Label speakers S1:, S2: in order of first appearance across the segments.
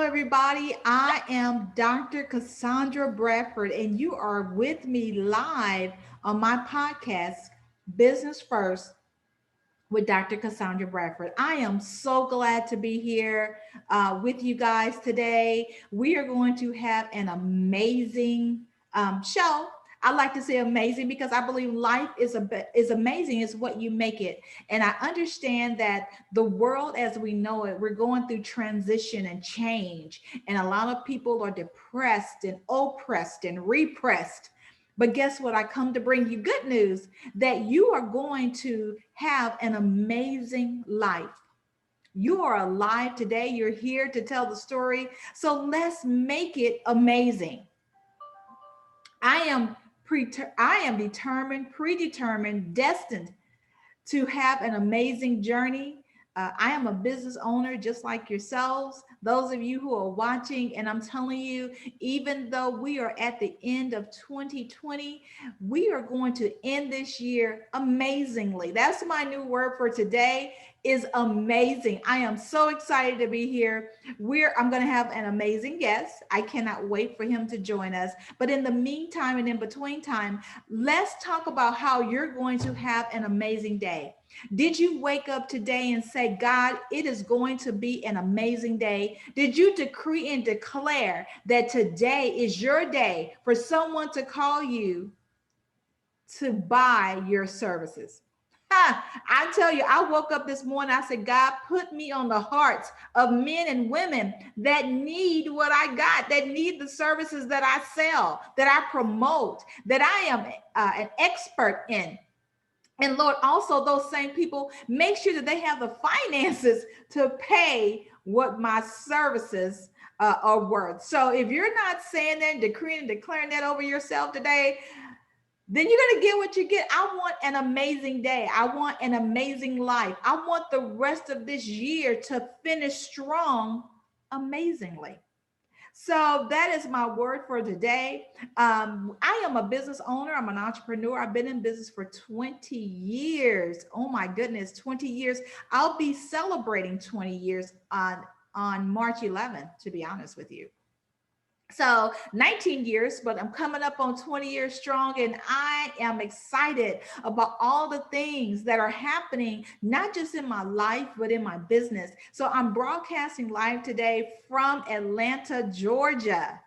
S1: everybody. I am Dr. Cassandra Bradford, and you are with me live on my podcast, Business First with Dr. Cassandra Bradford. I am so glad to be here with you guys today. We are going to have an amazing show. I like to say amazing because I believe life is amazing. Is what you make it, and I understand that the world as we know it, we're going through transition and change, and a lot of people are depressed and oppressed and repressed. But guess what? I come to bring you good news that you are going to have an amazing life. You are alive today. You're here to tell the story. So let's make it amazing. I am I am determined, predetermined, destined to have an amazing journey. I am a business owner just like yourselves, those of you who are watching. And I'm telling you, even though we are at the end of 2020, we are going to end this year amazingly. That's my new word for today is amazing. I am so excited to be here. I'm going to have an amazing guest. I cannot wait for him to join us. But in the meantime and in between time, let's talk about how you're going to have an amazing day. Did you wake up today and say, God, it is going to be an amazing day? Did you decree and declare that today is your day for someone to call you to buy your services? I tell you, I woke up this morning, I said, God, put me on the hearts of men and women that need what I got, that need the services that I sell, that I promote, that I am an expert in. And Lord, also those same people, make sure that they have the finances to pay what my services are worth. So if you're not saying that, decreeing and declaring that over yourself today, then you're going to get what you get. I want an amazing day. I want an amazing life. I want the rest of this year to finish strong amazingly. So that is my word for today. I am a business owner. I'm an entrepreneur. I've been in business for 20 years. Oh my goodness, 20 years. I'll be celebrating 20 years on March 11th, to be honest with you. So 19 years, but I'm coming up on 20 years strong, and I am excited about all the things that are happening, not just in my life, but in my business. So I'm broadcasting live today from Atlanta, Georgia.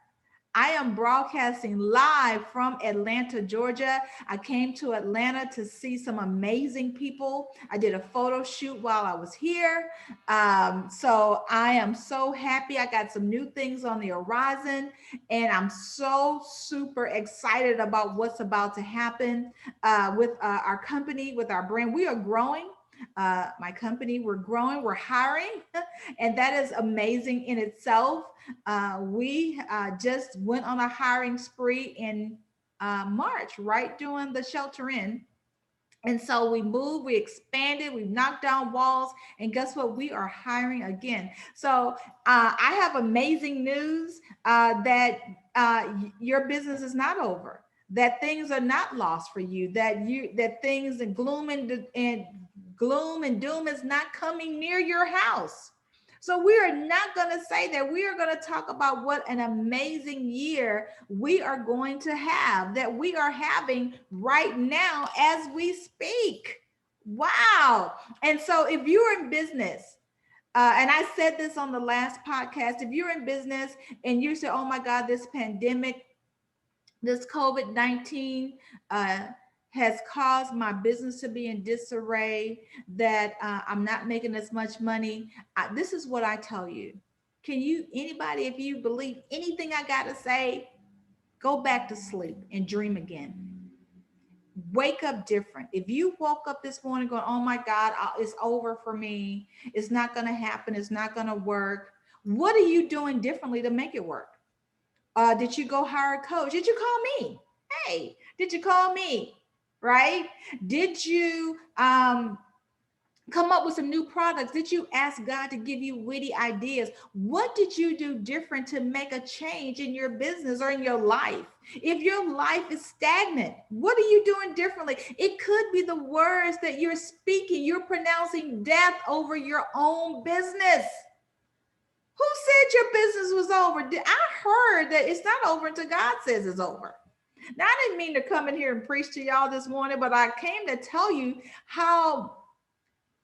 S1: I am broadcasting live from Atlanta, Georgia. I came to Atlanta to see some amazing people. I did a photo shoot while I was here. So I am so happy. I got some new things on the horizon, and I'm so super excited about what's about to happen with our company, with our brand. We are growing. My company, we're growing, we're hiring, and that is amazing in itself. We just went on a hiring spree in March, right during the shelter in. And so we moved, we expanded, we've knocked down walls, and guess what? We are hiring again. So I have amazing news that your business is not over, that things are not lost for you, that things and gloom and doom is not coming near your house. So we are not going to say that. We are going to talk about what an amazing year we are going to have, that we are having right now as we speak. Wow. And so if you're in business, and I said this on the last podcast, if you're in business and you say, oh my God, this pandemic, this COVID-19 has caused my business to be in disarray, that I'm not making as much money. This is what I tell you. Can you, anybody, if you believe anything I got to say, go back to sleep and dream again. Wake up different. If you woke up this morning going, oh my God, it's over for me, it's not going to happen, it's not going to work, what are you doing differently to make it work? Did you go hire a coach? Did you call me? Hey, did you call me? Right? Did you come up with some new products? Did you ask God to give you witty ideas? What did you do different to make a change in your business or in your life? If your life is stagnant, what are you doing differently? It could be the words that you're speaking. You're pronouncing death over your own business. Who said your business was over? I heard that it's not over until God says it's over. Now, I didn't mean to come in here and preach to y'all this morning, but I came to tell you how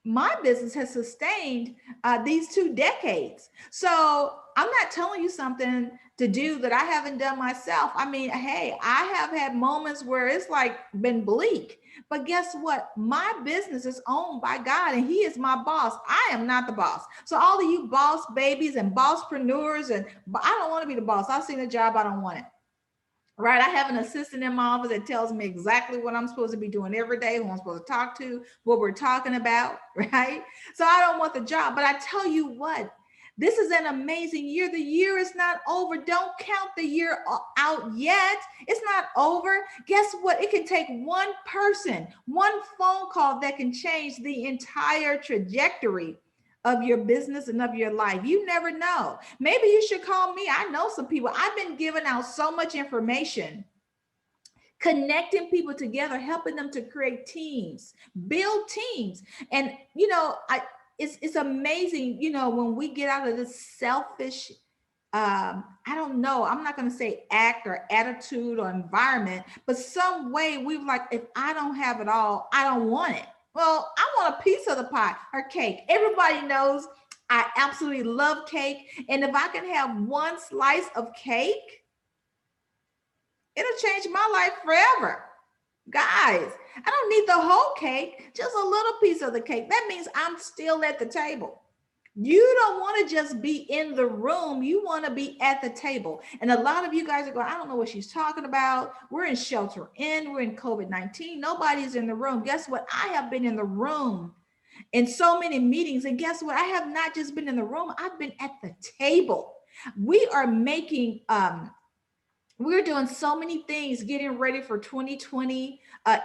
S1: my business has sustained these 2 decades. So I'm not telling you something to do that I haven't done myself. I mean, hey, I have had moments where it's like been bleak, but guess what? My business is owned by God and He is my boss. I am not the boss. So all of you boss babies and bosspreneurs, and I don't want to be the boss. I've seen a job, I don't want it. Right. I have an assistant in my office that tells me exactly what I'm supposed to be doing every day, who I'm supposed to talk to, what we're talking about. Right. So I don't want the job, but I tell you what, this is an amazing year. The year is not over. Don't count the year out yet. It's not over. Guess what? It can take one person, one phone call that can change the entire trajectory of your business and of your life. You never know. Maybe you should call me. I know some people. I've been giving out so much information, connecting people together, helping them to create teams, build teams. And it's amazing, when we get out of this selfish I don't know, I'm not going to say act or attitude or environment, but some way we've like, if I don't have it all, I don't want it. Well, I want a piece of the pie or cake. Everybody knows I absolutely love cake. And if I can have one slice of cake, it'll change my life forever. Guys, I don't need the whole cake, just a little piece of the cake. That means I'm still at the table. You don't want to just be in the room. You want to be at the table. And a lot of you guys are going, I don't know what she's talking about. We're in shelter in, we're in COVID-19. Nobody's in the room. Guess what? I have been in the room in so many meetings. And guess what? I have not just been in the room. I've been at the table. We are making, we're doing so many things, getting ready for 2020,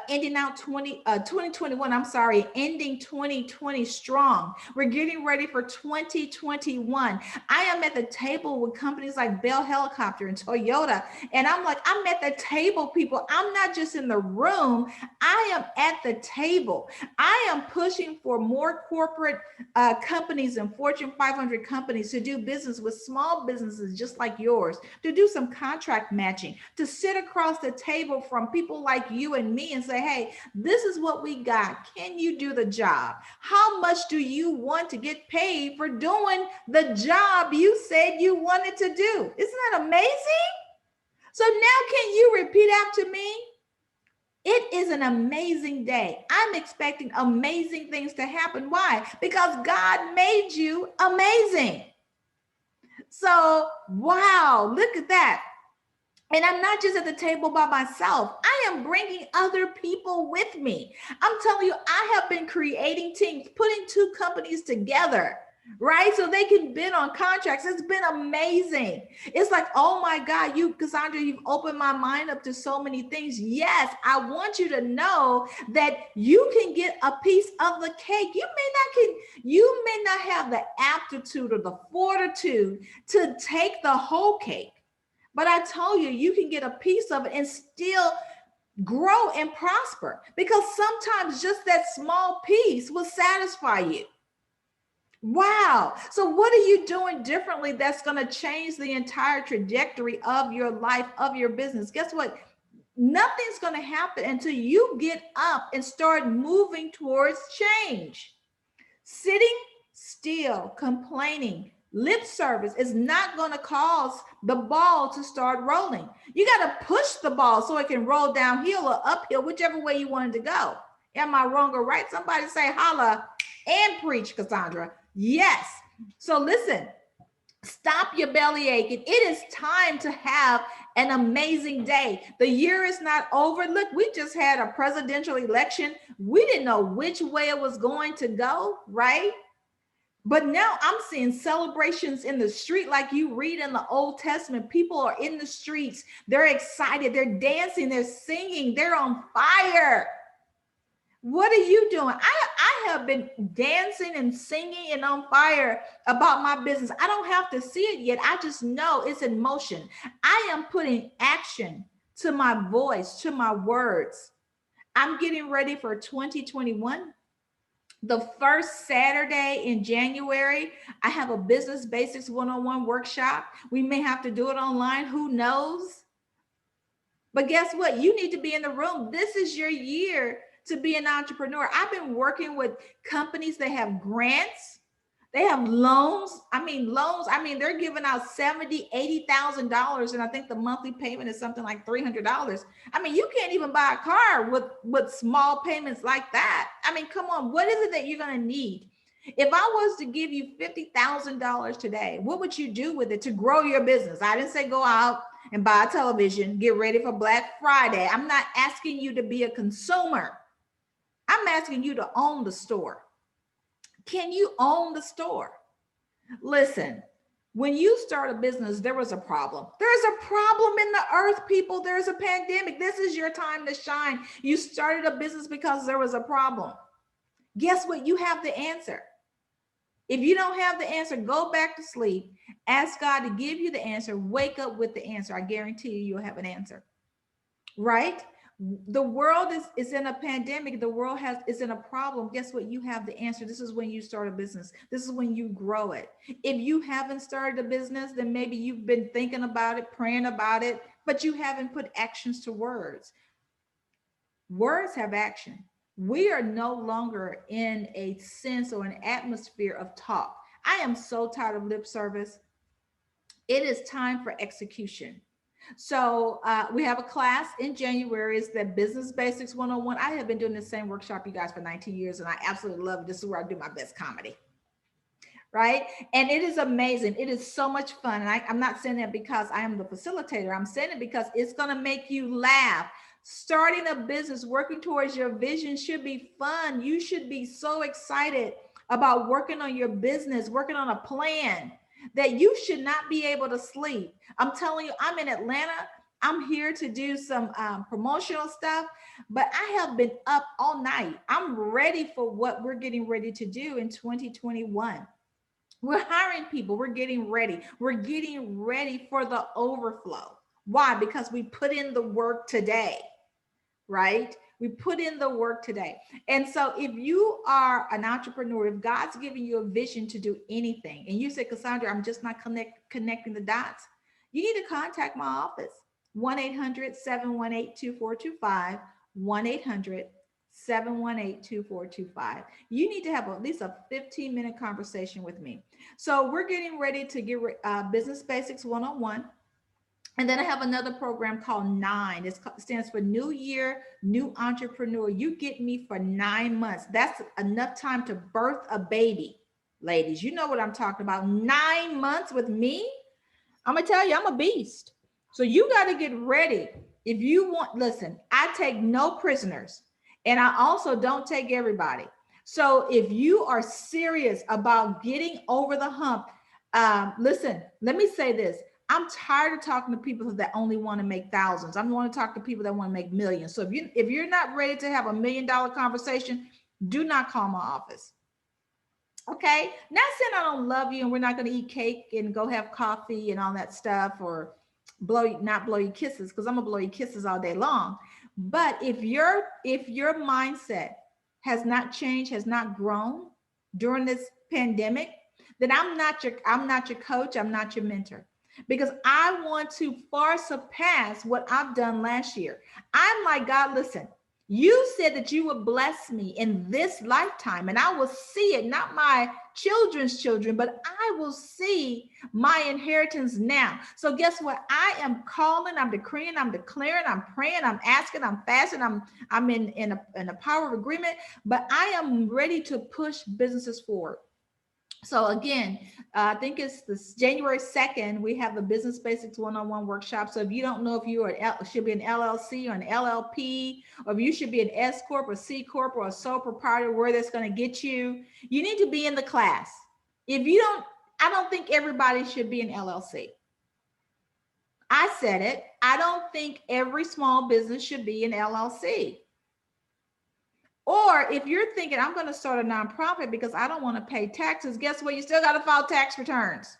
S1: ending out 2021, I'm sorry, ending 2020 strong. We're getting ready for 2021. I am at the table with companies like Bell Helicopter and Toyota. And I'm like, I'm at the table, people. I'm not just in the room. I am at the table. I am pushing for more corporate companies and Fortune 500 companies to do business with small businesses just like yours, to do some contract matching, to sit across the table from people like you and me and say, hey, this is what we got. Can you do the job? How much do you want to get paid for doing the job you said you wanted to do? Isn't that amazing? So now can you repeat after me? It is an amazing day. I'm expecting amazing things to happen. Why? Because God made you amazing. So, wow, look at that. And I'm not just at the table by myself. I am bringing other people with me. I'm telling you, I have been creating teams, putting 2 companies together, right? So they can bid on contracts. It's been amazing. It's like, oh my God, Cassandra, you've opened my mind up to so many things. Yes, I want you to know that you can get a piece of the cake. You may not have the aptitude or the fortitude to take the whole cake. But I told you, you can get a piece of it and still grow and prosper, because sometimes just that small piece will satisfy you. Wow. So what are you doing differently that's going to change the entire trajectory of your life, of your business? Guess what? Nothing's going to happen until you get up and start moving towards change. Sitting still, complaining, lip service is not going to cause the ball to start rolling. You got to push the ball so it can roll downhill or uphill, whichever way you want it to go. Am I wrong or right? Somebody say holla and preach, Cassandra. Yes. So listen, stop your belly aching. It is time to have an amazing day. The year is not over. Look, we just had a presidential election. We didn't know which way it was going to go, right? But now I'm seeing celebrations in the street like you read in the Old Testament. People are in the streets. They're excited. They're dancing. They're singing. They're on fire. What are you doing? I have been dancing and singing and on fire about my business. I don't have to see it yet. I just know it's in motion. I am putting action to my voice, to my words. I'm getting ready for 2021. The first Saturday in January, I have a business basics one-on-one workshop. We may have to do it online, who knows? But guess what? You need to be in the room. This is your year to be an entrepreneur. I've been working with companies that have grants. They have loans. They're giving out $70,000, $80,000. And I think the monthly payment is something like $300. I mean, you can't even buy a car with small payments like that. I mean, come on, what is it that you're going to need? If I was to give you $50,000 today, what would you do with it to grow your business? I didn't say go out and buy a television, get ready for Black Friday. I'm not asking you to be a consumer. I'm asking you to own the store. Can you own the store? Listen, when you start a business, there was a problem. There's a problem in the earth, people. There's a pandemic. This is your time to shine. You started a business because there was a problem. Guess what? You have the answer. If you don't have the answer, go back to sleep. Ask God to give you the answer. Wake up with the answer. I guarantee you, you'll have an answer. Right? The world is in a pandemic. The world is in a problem. Guess what? You have the answer. This is when you start a business. This is when you grow it. If you haven't started a business, then maybe you've been thinking about it, praying about it, but you haven't put actions to words. Words have action. We are no longer in a sense or an atmosphere of talk. I am so tired of lip service. It is time for execution. So we have a class in January. It's the Business Basics 101. I have been doing the same workshop, you guys, for 19 years, and I absolutely love it. This is where I do my best comedy. Right? And it is amazing. It is so much fun. And I'm not saying that because I am the facilitator. I'm saying it because it's going to make you laugh. Starting a business, working towards your vision should be fun. You should be so excited about working on your business, working on a plan, that you should not be able to sleep. I'm telling you, I'm in Atlanta. I'm here to do some promotional stuff, but I have been up all night. I'm ready for what we're getting ready to do in 2021. We're hiring people. We're getting ready. We're getting ready for the overflow. Why? Because we put in the work today, right? We put in the work today. And so if you are an entrepreneur, if God's giving you a vision to do anything, and you say, Cassandra, I'm just not connecting the dots, you need to contact my office, 1-800-718-2425, 1-800-718-2425. You need to have at least a 15-minute conversation with me. So we're getting ready to get Business Basics 101. And then I have another program called 9. It stands for New Year, New Entrepreneur. You get me for 9 months. That's enough time to birth a baby. Ladies, you know what I'm talking about. 9 months with me. I'm going to tell you, I'm a beast. So you got to get ready. If you want, listen, I take no prisoners, and I also don't take everybody. So if you are serious about getting over the hump, listen, let me say this. I'm tired of talking to people that only want to make thousands. I want to talk to people that want to make millions. So if you're not ready to have $1 million conversation, do not call my office. Okay? Not saying I don't love you and we're not going to eat cake and go have coffee and all that stuff, or not blow you kisses, because I'm gonna blow you kisses all day long. But if your mindset has not changed, has not grown during this pandemic, then I'm not your coach, I'm not your mentor. Because I want to far surpass what I've done last year. I'm like, God, listen, you said that you would bless me in this lifetime, and I will see it, not my children's children, but I will see my inheritance now. So guess what? I am calling, I'm decreeing, I'm declaring, I'm praying, I'm asking, I'm fasting, I'm in a power of agreement, but I am ready to push businesses forward. So again, I think it's this January 2nd, we have the Business Basics 101 workshop. So if you don't know if you should be an LLC or an LLP, or if you should be an S Corp or C Corp or a sole proprietor, where that's going to get you, you need to be in the class. If you don't, I don't think everybody should be an LLC. I said it. I don't think every small business should be an LLC. Or if you're thinking, I'm going to start a nonprofit because I don't want to pay taxes, guess what? You still got to file tax returns,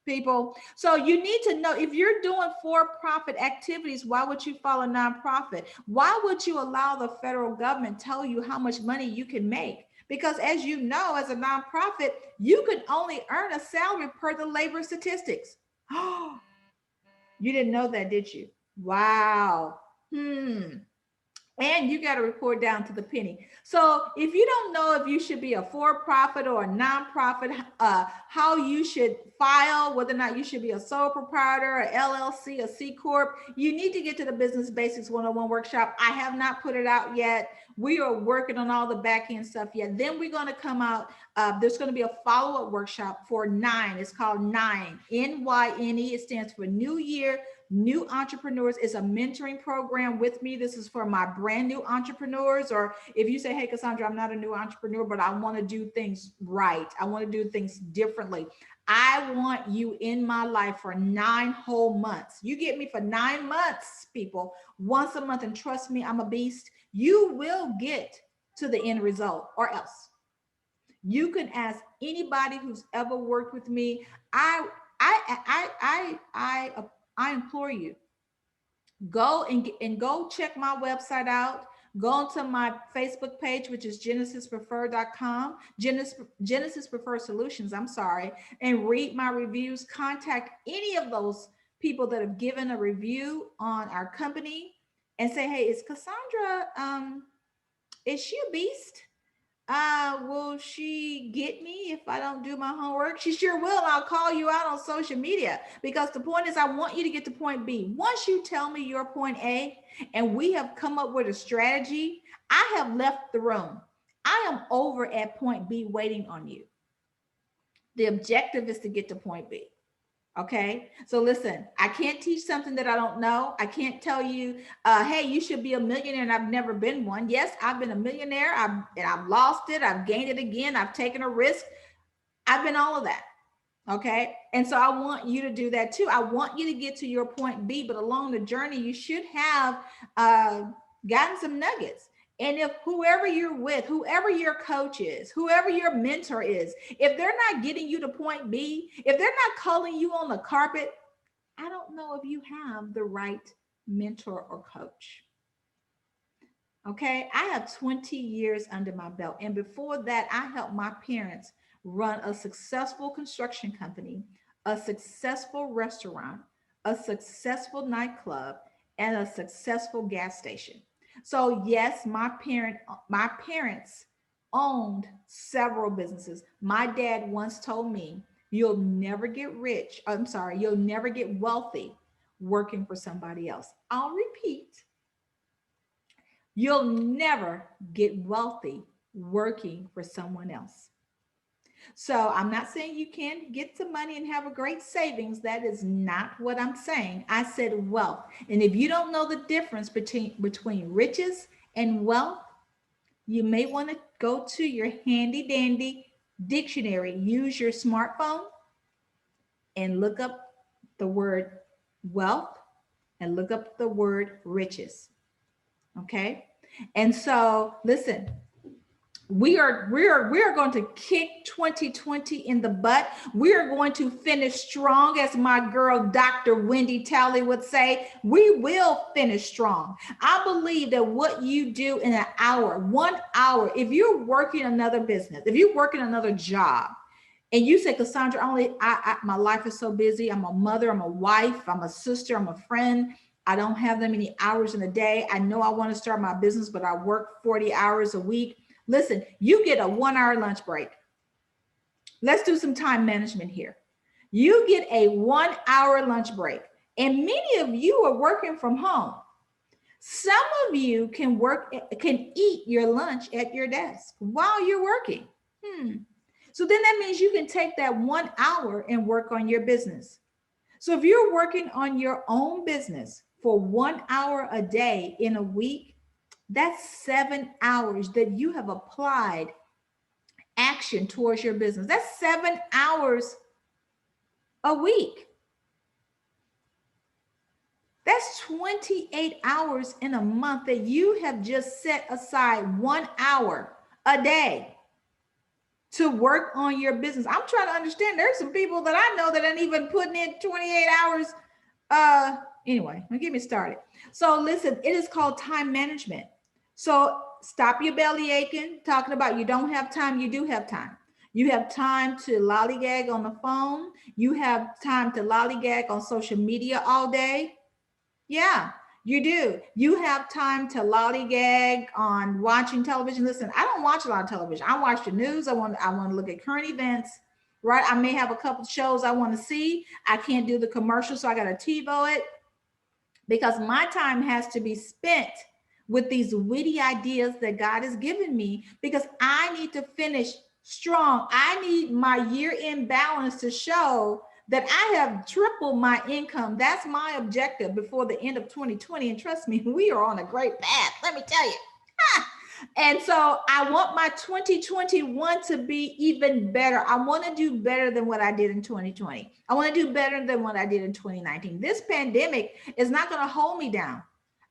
S1: people. So you need to know, if you're doing for-profit activities, why would you file a nonprofit? Why would you allow the federal government tell you how much money you can make? Because as you know, as a nonprofit, you can only earn a salary per the labor statistics. Oh, you didn't know that, did you? Wow. And you got to report down to the penny. So if you don't know if you should be a for-profit or a nonprofit, how you should file, whether or not you should be a sole proprietor, a LLC, a C Corp, you need to get to the Business Basics 101 workshop. I have not put it out yet. We are working on all the back end stuff yet. Then we're going to come out. There's going to be a follow-up workshop for 9. It's called 9, NYNE. It stands for New Year, New Entrepreneurs. Is a mentoring program with me. This is for my brand new entrepreneurs, or if you say, hey, Cassandra, I'm not a new entrepreneur, but I want to do things right. I want to do things differently. I want you in my life for 9 whole months. You get me for 9 months, people, once a month. And trust me, I'm a beast. You will get to the end result, or else. You can ask anybody who's ever worked with me. I implore you, go and go check my website out. Go onto my Facebook page, which is genesispreferred.com, Genesis Preferred Solutions, I'm sorry, and read my reviews. Contact any of those people that have given a review on our company and say, hey, is Cassandra, is she a beast? Will she get me if I don't do my homework? She sure will. I'll call you out on social media, because the point is, I want you to get to point B. Once you tell me your point A and we have come up with a strategy, I have left the room. I am over at point B waiting on you. The objective is to get to point B. Okay. So listen, I can't teach something that I don't know. I can't tell you, hey, you should be a millionaire, and I've never been one. Yes, I've been a millionaire. I've lost it. I've gained it again. I've taken a risk. I've been all of that. Okay. And so I want you to do that too. I want you to get to your point B, but along the journey, you should have gotten some nuggets. And if whoever you're with, whoever your coach is, whoever your mentor is, if they're not getting you to point B, if they're not calling you on the carpet, I don't know if you have the right mentor or coach. Okay. I have 20 years under my belt. And before that, I helped my parents run a successful construction company, a successful restaurant, a successful nightclub, and a successful gas station. So yes, my parents owned several businesses. My dad once told me, you'll never get rich. I'm sorry, you'll never get wealthy working for somebody else. I'll repeat. You'll never get wealthy working for someone else. So I'm not saying you can't get some money and have a great savings. That is not what I'm saying. I said wealth. And if you don't know the difference between riches and wealth, you may want to go to your handy dandy dictionary, use your smartphone and look up the word wealth and look up the word riches. Okay? And so listen, we are going to kick 2020 in the butt. We are going to finish strong, as my girl Dr. Wendy Talley would say. We will finish strong. I believe that what you do in an hour, 1 hour, if you're working another business, if you're working another job, and you say, Cassandra, my life is so busy. I'm a mother, I'm a wife, I'm a sister, I'm a friend. I don't have that many hours in a day. I know I want to start my business, but I work 40 hours a week. Listen, you get a 1 hour lunch break. Let's do some time management here. You get a 1 hour lunch break, and many of you are working from home. Some of you can eat your lunch at your desk while you're working. So then that means you can take that 1 hour and work on your business. So if you're working on your own business for 1 hour a day in a week, that's 7 hours that you have applied action towards your business. That's 7 hours a week. That's 28 hours in a month that you have just set aside 1 hour a day to work on your business. I'm trying to understand. There's some people that I know that ain't even putting in 28 hours. Anyway, don't get me started. So listen, it is called time management. So stop your belly aching, talking about you don't have time. You do have time. You have time to lollygag on the phone. You have time to lollygag on social media all day. Yeah, you do. You have time to lollygag on watching television. Listen, I don't watch a lot of television. I watch the news. I want to look at current events, right? I may have a couple shows I want to see. I can't do the commercial, so I got to TiVo it because my time has to be spent with these witty ideas that God has given me because I need to finish strong. I need my year-end balance to show that I have tripled my income. That's my objective before the end of 2020. And trust me, we are on a great path. Let me tell you. And so I want my 2021 to be even better. I want to do better than what I did in 2020. I want to do better than what I did in 2019. This pandemic is not going to hold me down.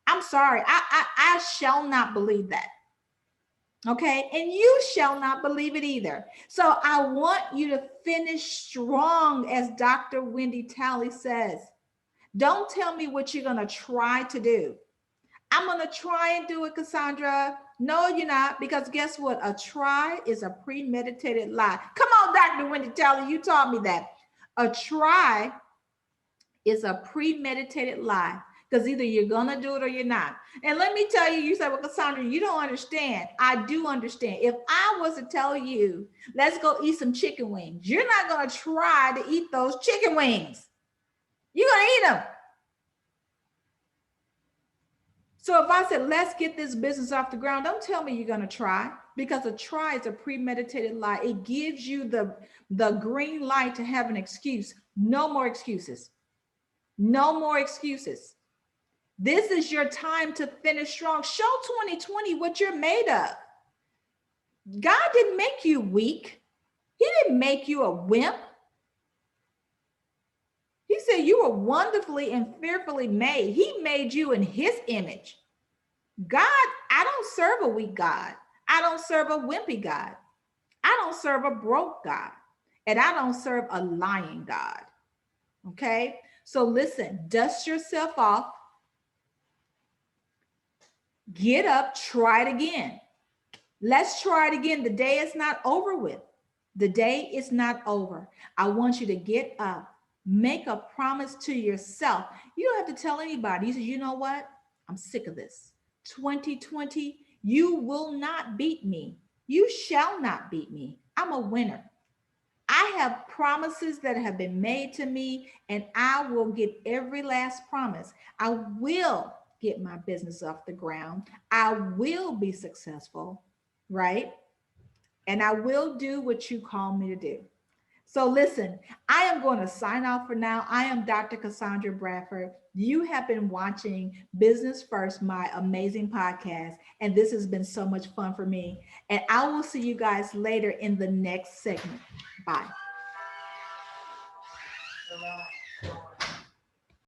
S1: I'm sorry. I shall not believe that. Okay. And you shall not believe it either. So I want you to finish strong, as Dr. Wendy Talley says. Don't tell me what you're going to try to do. I'm going to try and do it, Cassandra. No, you're not, because guess what? A try is a premeditated lie. Come on, Dr. Wendy Talley, you taught me that. A try is a premeditated lie, because either you're going to do it or you're not. And let me tell you, you say, well, Cassandra, you don't understand. I do understand. If I was to tell you, let's go eat some chicken wings, you're not going to try to eat those chicken wings. You're going to eat them. So if I said, let's get this business off the ground, don't tell me you're going to try, because a try is a premeditated lie. It gives you the green light to have an excuse. No more excuses. No more excuses. This is your time to finish strong. Show 2020 what you're made of. God didn't make you weak. He didn't make you a wimp. He said you were wonderfully and fearfully made. He made you in his image. God, I don't serve a weak God. I don't serve a wimpy God. I don't serve a broke God. And I don't serve a lying God. Okay? So listen, dust yourself off. Get up, try it again. Let's try it again. The day is not over with. The day is not over. I want you to get up, make a promise to yourself. You don't have to tell anybody. You say, you know what? I'm sick of this. 2020, you will not beat me. You shall not beat me. I'm a winner. I have promises that have been made to me, and I will get every last promise. I will get my business off the ground. I will be successful, right? And I will do what you call me to do. So listen, I am going to sign off for now. I am Dr. Cassandra Bradford. You have been watching Business First, my amazing podcast, and this has been so much fun for me. And I will see you guys later in the next segment. Bye.